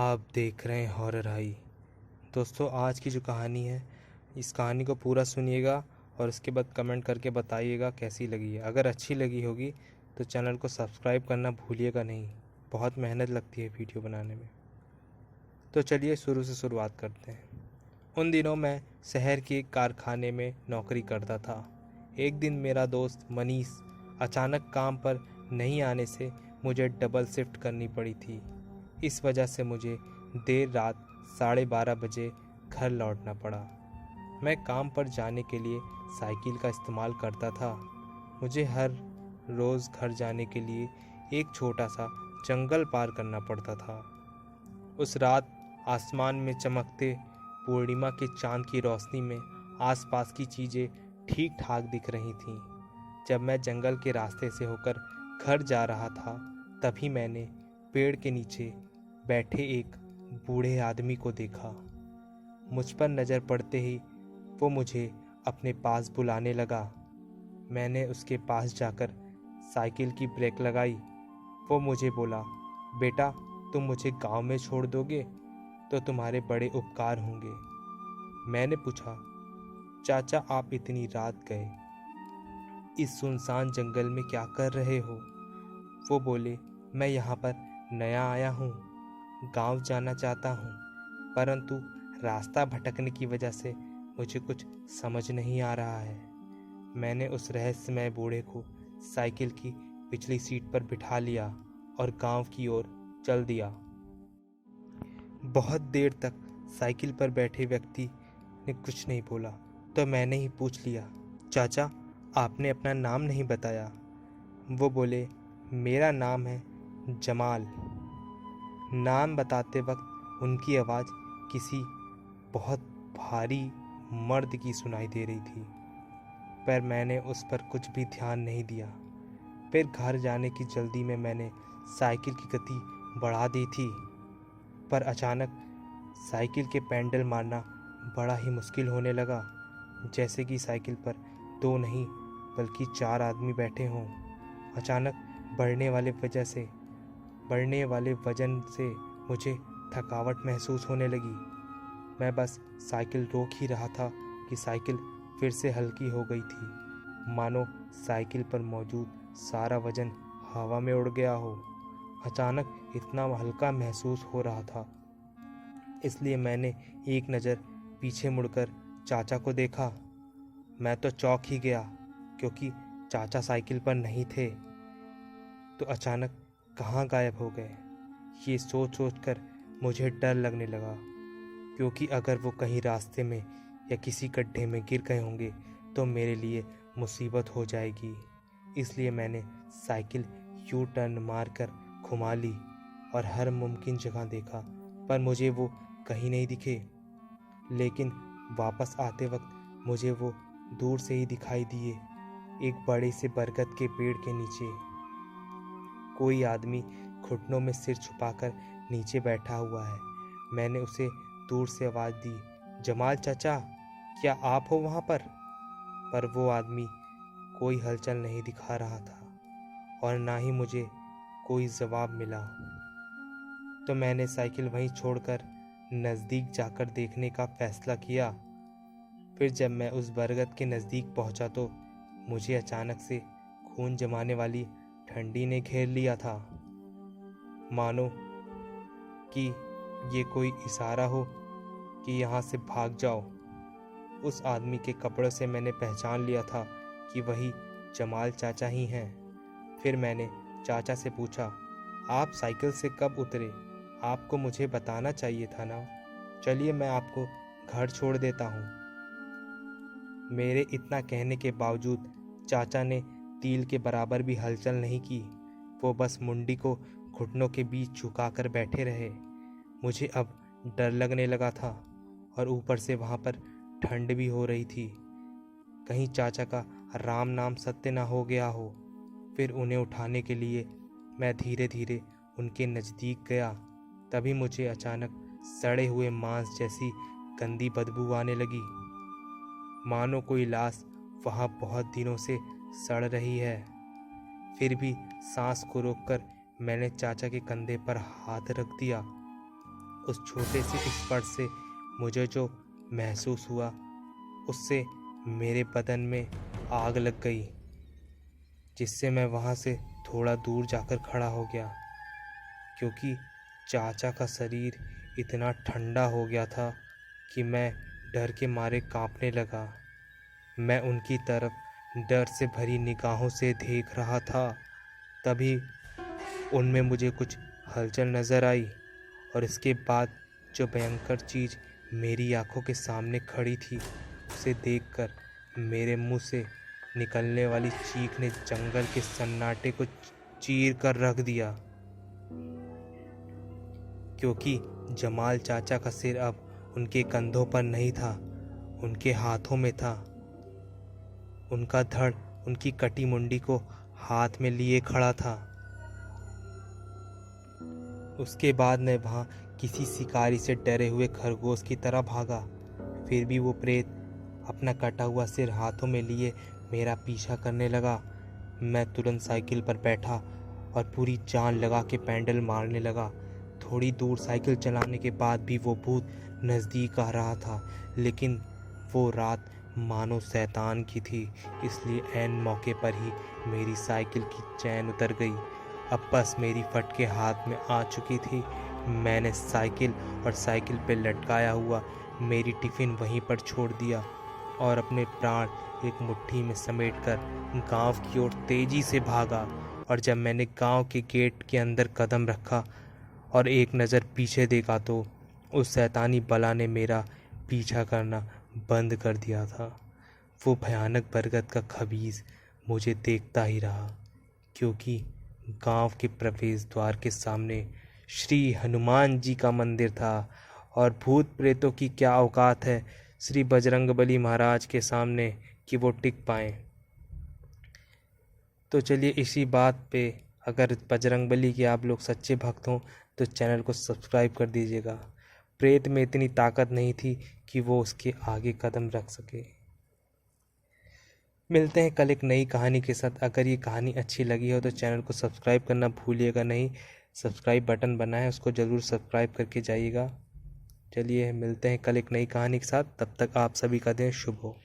आप देख रहे हैं हॉरर हाई। दोस्तों, आज की जो कहानी है, इस कहानी को पूरा सुनिएगा और उसके बाद कमेंट करके बताइएगा कैसी लगी है। अगर अच्छी लगी होगी तो चैनल को सब्सक्राइब करना भूलिएगा नहीं। बहुत मेहनत लगती है वीडियो बनाने में। तो चलिए शुरू से शुरुआत करते हैं। उन दिनों मैं शहर के एक कारखाने में नौकरी करता था। एक दिन मेरा दोस्त मनीष अचानक काम पर नहीं आने से मुझे डबल शिफ्ट करनी पड़ी थी। इस वजह से मुझे देर रात 12:30 बजे घर लौटना पड़ा। मैं काम पर जाने के लिए साइकिल का इस्तेमाल करता था। मुझे हर रोज़ घर जाने के लिए एक छोटा सा जंगल पार करना पड़ता था। उस रात आसमान में चमकते पूर्णिमा के चांद की रोशनी में आसपास की चीज़ें ठीक ठाक दिख रही थीं। जब मैं जंगल के रास्ते से होकर घर जा रहा था, तभी मैंने पेड़ के नीचे बैठे एक बूढ़े आदमी को देखा। मुझ पर नज़र पड़ते ही वो मुझे अपने पास बुलाने लगा। मैंने उसके पास जाकर साइकिल की ब्रेक लगाई। वो मुझे बोला, बेटा, तुम मुझे गांव में छोड़ दोगे तो तुम्हारे बड़े उपकार होंगे। मैंने पूछा, चाचा, आप इतनी रात गए इस सुनसान जंगल में क्या कर रहे हो? वो बोले, मैं यहाँ पर नया आया हूँ, गांव जाना चाहता हूँ, परंतु रास्ता भटकने की वजह से मुझे कुछ समझ नहीं आ रहा है। मैंने उस रहस्यमय बूढ़े को साइकिल की पिछली सीट पर बिठा लिया और गांव की ओर चल दिया। बहुत देर तक साइकिल पर बैठे व्यक्ति ने कुछ नहीं बोला, तो मैंने ही पूछ लिया, चाचा, आपने अपना नाम नहीं बताया। वो बोले, मेरा नाम है जमाल। नाम बताते वक्त उनकी आवाज़ किसी बहुत भारी मर्द की सुनाई दे रही थी, पर मैंने उस पर कुछ भी ध्यान नहीं दिया। फिर घर जाने की जल्दी में मैंने साइकिल की गति बढ़ा दी थी, पर अचानक साइकिल के पैडल मारना बड़ा ही मुश्किल होने लगा, जैसे कि साइकिल पर 2 नहीं बल्कि 4 आदमी बैठे हों। अचानक बढ़ने वाले वजन से मुझे थकावट महसूस होने लगी। मैं बस साइकिल रोक ही रहा था कि साइकिल फिर से हल्की हो गई थी, मानो साइकिल पर मौजूद सारा वजन हवा में उड़ गया हो। अचानक इतना हल्का महसूस हो रहा था, इसलिए मैंने एक नज़र पीछे मुड़कर चाचा को देखा। मैं तो चौंक ही गया, क्योंकि चाचा साइकिल पर नहीं थे, तो अचानक कहाँ गायब हो गए। ये सोच कर मुझे डर लगने लगा, क्योंकि अगर वो कहीं रास्ते में या किसी गड्ढे में गिर गए होंगे तो मेरे लिए मुसीबत हो जाएगी। इसलिए मैंने साइकिल यू टर्न मारकर घुमा ली और हर मुमकिन जगह देखा, पर मुझे वो कहीं नहीं दिखे। लेकिन वापस आते वक्त मुझे वो दूर से ही दिखाई दिए, एक बड़े से बरगद के पेड़ के नीचे। कोई आदमी घुटनों में सिर छुपाकर नीचे बैठा हुआ है। मैंने उसे दूर से आवाज़ दी, जमाल चाचा, क्या आप हो वहाँ पर? पर वो आदमी कोई हलचल नहीं दिखा रहा था और ना ही मुझे कोई जवाब मिला। तो मैंने साइकिल वहीं छोड़कर नज़दीक जाकर देखने का फैसला किया। फिर जब मैं उस बरगद के नज़दीक पहुंचा तो मुझे अचानक से खून जमाने वाली ठंडी ने घेर लिया था, मानो कि ये कोई इशारा हो कि यहाँ से भाग जाओ। उस आदमी के कपड़ों से मैंने पहचान लिया था कि वही जमाल चाचा ही हैं। फिर मैंने चाचा से पूछा, आप साइकिल से कब उतरे? आपको मुझे बताना चाहिए था ना। चलिए, मैं आपको घर छोड़ देता हूँ। मेरे इतना कहने के बावजूद चाचा ने तिल के बराबर भी हलचल नहीं की। वो बस मुंडी को घुटनों के बीच झुकाकर बैठे रहे। मुझे अब डर लगने लगा था और ऊपर से वहाँ पर ठंड भी हो रही थी। कहीं चाचा का राम नाम सत्य ना हो गया हो। फिर उन्हें उठाने के लिए मैं धीरे धीरे उनके नज़दीक गया। तभी मुझे अचानक सड़े हुए मांस जैसी गंदी बदबू आने लगी, मानो कोई लाश वहाँ बहुत दिनों से सड़ रही है। फिर भी सांस को रोककर मैंने चाचा के कंधे पर हाथ रख दिया। उस छोटे से स्पर्श से मुझे जो महसूस हुआ उससे मेरे बदन में आग लग गई, जिससे मैं वहाँ से थोड़ा दूर जाकर खड़ा हो गया, क्योंकि चाचा का शरीर इतना ठंडा हो गया था कि मैं डर के मारे कांपने लगा। मैं उनकी तरफ डर से भरी निगाहों से देख रहा था। तभी उनमें मुझे कुछ हलचल नज़र आई और इसके बाद जो भयंकर चीज़ मेरी आंखों के सामने खड़ी थी उसे देखकर मेरे मुंह से निकलने वाली चीख ने जंगल के सन्नाटे को चीर कर रख दिया, क्योंकि जमाल चाचा का सिर अब उनके कंधों पर नहीं था, उनके हाथों में था। उनका धड़ उनकी कटी मुंडी को हाथ में लिए खड़ा था। उसके बाद मैं वहाँ किसी शिकारी से डरे हुए खरगोश की तरह भागा। फिर भी वो प्रेत अपना कटा हुआ सिर हाथों में लिए मेरा पीछा करने लगा। मैं तुरंत साइकिल पर बैठा और पूरी जान लगा के पैडल मारने लगा। थोड़ी दूर साइकिल चलाने के बाद भी वो भूत नज़दीक आ रहा था, लेकिन वो रात मानो शैतान की थी, इसलिए ऐन मौके पर ही मेरी साइकिल की चैन उतर गई। अब बस मेरी फटके हाथ में आ चुकी थी। मैंने साइकिल और साइकिल पे लटकाया हुआ मेरी टिफ़िन वहीं पर छोड़ दिया और अपने प्राण एक मुट्ठी में समेटकर गांव की ओर तेज़ी से भागा। और जब मैंने गांव के गेट के अंदर कदम रखा और एक नज़र पीछे देखा तो उस शैतानी बला ने मेरा पीछा करना बंद कर दिया था। वो भयानक बरगद का खबीज मुझे देखता ही रहा, क्योंकि गांव के प्रवेश द्वार के सामने श्री हनुमान जी का मंदिर था और भूत प्रेतों की क्या औकात है श्री बजरंगबली महाराज के सामने कि वो टिक पाएं। तो चलिए इसी बात पे, अगर बजरंगबली के आप लोग सच्चे भक्त हों तो चैनल को सब्सक्राइब कर दीजिएगा। प्रेत में इतनी ताकत नहीं थी कि वो उसके आगे कदम रख सके। मिलते हैं कल एक नई कहानी के साथ। अगर ये कहानी अच्छी लगी हो तो चैनल को सब्सक्राइब करना भूलिएगा नहीं। सब्सक्राइब बटन बना है, उसको ज़रूर सब्सक्राइब करके जाइएगा। चलिए मिलते हैं कल एक नई कहानी के साथ। तब तक आप सभी का दिन शुभ हो।